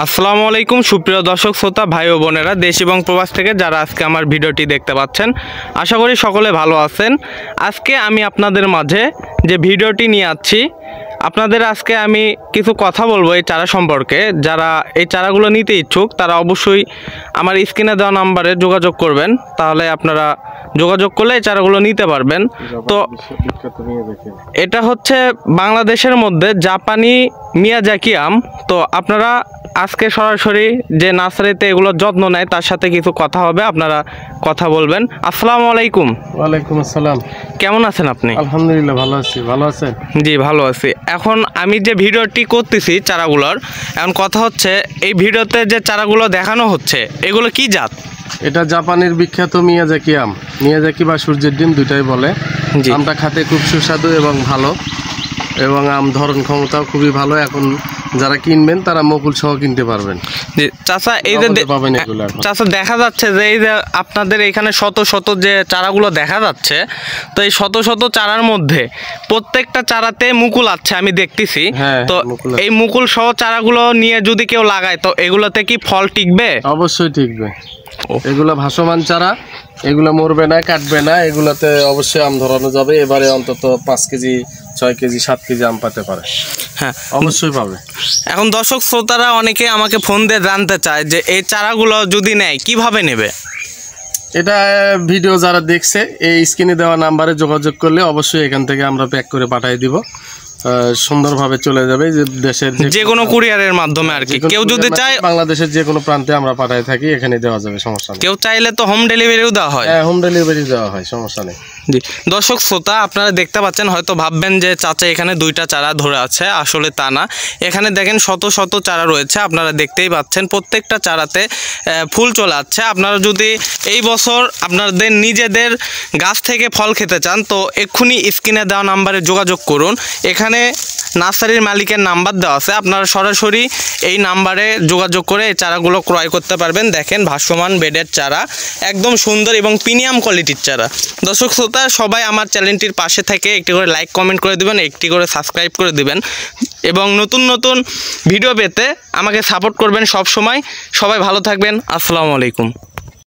আসসালামু আলাইকুম সুপ্রিয় দর্শক শ্রোতা ভাই ও বোনেরা, দেশ এবং প্রবাস থেকে যারা আজকে আমার ভিডিওটি দেখতে পাচ্ছেন, আশা করি সকলে ভালো আছেন। আজকে আমি আপনাদের মাঝে যে ভিডিওটি নিয়ে আসছি, আপনাদের আজকে আমি কিছু কথা বলবো এই চারা সম্পর্কে। যারা এই চারাগুলো নিতে ইচ্ছুক তারা অবশ্যই আমার স্ক্রিনে দেওয়া নাম্বারে যোগাযোগ করবেন, তাহলে আপনারা যোগাযোগ করলে এই চারাগুলো নিতে পারবেন। তো এটা হচ্ছে বাংলাদেশের মধ্যে জাপানি মিয়াজাকি আম। তো আপনারা আজকে সরাসরি যে নার্সারিতে এগুলোর যত্ন নেয় তার সাথে কিছু কথা হবে, আপনারা কথা বলবেন। আসসালামু আলাইকুম। ওয়ালাইকুম আসসালাম। কেমন আছেন আপনি? আলহামদুলিল্লাহ ভালো আছি। ভালো আছেন? জি ভালো আছি। এখন আমি যে ভিডিওটি করতেছি চারাগুলোর, এখন কথা হচ্ছে এই ভিডিওতে যে চারাগুলো দেখানো হচ্ছে এগুলো কি জাত? এটা জাপানের বিখ্যাত মিয়াজাকি আম। মিয়াজাকি বা সূর্যের ডিম দুটাই বলে। আমটা খেতে খুব সুস্বাদু এবং ভালো, এবং আম ধরন ক্ষমতাও খুবই ভালো। এখন যারা কিনবেন তারা মুকুল সহ কিনতে পারবেন। জি চাচা, এই যে চাচা দেখা যাচ্ছে যে এই যে আপনাদের এখানে শত শত যে চারাগুলো দেখা যাচ্ছে, তো এই শত শত চারার মধ্যে প্রত্যেকটা চারাতে মুকুল আছে আমি দেখতেছি। তো এই মুকুল সহ চারাগুলো নিয়ে যদি কেউ লাগায় তো এগুলোতে কি ফল টিকবে? অবশ্যই টিকবে। এগুলো ভাসমান চারা, এগুলো মরবে না, কাটবে না। এগুলাতে অবশ্যই আম ধরানো যাবে। এবারে অন্তত 5 কেজি 6 কেজি 7 কেজি আম পাতে পারে। হ্যাঁ অবশ্যই পাবে। এখন দর্শক শ্রোতারা অনেকে আমাকে ফোন দিয়ে জানতে চায় যে এই চারাগুলো যদি নেয় কিভাবে নেবে। এটা ভিডিও যারা দেখছে এই স্ক্রিনে দেওয়া নাম্বারে যোগাযোগ করলে অবশ্যই এখান থেকে আমরা প্যাক করে পাঠিয়ে দিব। সুন্দরভাবে চলে যাবে যে দেশের যে কোনো কুরিয়ারের মাধ্যমে আর কি। কেউ যদি চায় বাংলাদেশের যে কোনো প্রান্তে আমরা পাঠিয়ে থাকি, এখানে দেওয়া যাবে, সমস্যা নেই। কেউ চাইলে তো হোম ডেলিভারিও দেওয়া হয়। হ্যাঁ, হোম ডেলিভারি দেওয়া হয়, সমস্যা নেই। জি দর্শক শ্রোতা, আপনারা দেখতে পাচ্ছেন, হয়তো ভাববেন যে চাচা এখানে 2টা চারা ধরে আছে, আসলে তা না। এখানে দেখেন শত শত চারা রয়েছে, আপনারা দেখতেই পাচ্ছেন প্রত্যেকটা চারাতে ফুল চলে আসছে। আপনারা যদি এই বছর আপনাদের নিজেদের গাছ থেকে ফল খেতে চান তো এক্ষুনি স্ক্রিনে দেওয়া নাম্বারে যোগাযোগ করুন। এখানে নার্সারির মালিকের নাম্বার দেওয়া আছে, আপনারা সরাসরি এই নাম্বারে যোগাযোগ করে এই চারাগুলো ক্রয় করতে পারবেন। দেখেন ভাসমান বেডের চারা, একদম সুন্দর এবং প্রিমিয়াম কোয়ালিটির চারা। দর্শক শ্রোতা, সবাই আমার চ্যানেলটির পাশে থেকে একটি করে লাইক কমেন্ট করে দিবেন, একটি করে সাবস্ক্রাইব করে দিবেন, এবং নতুন নতুন ভিডিও পেতে আমাকে সাপোর্ট করবেন সব সময়। সবাই ভালো থাকবেন। আসসালামু আলাইকুম।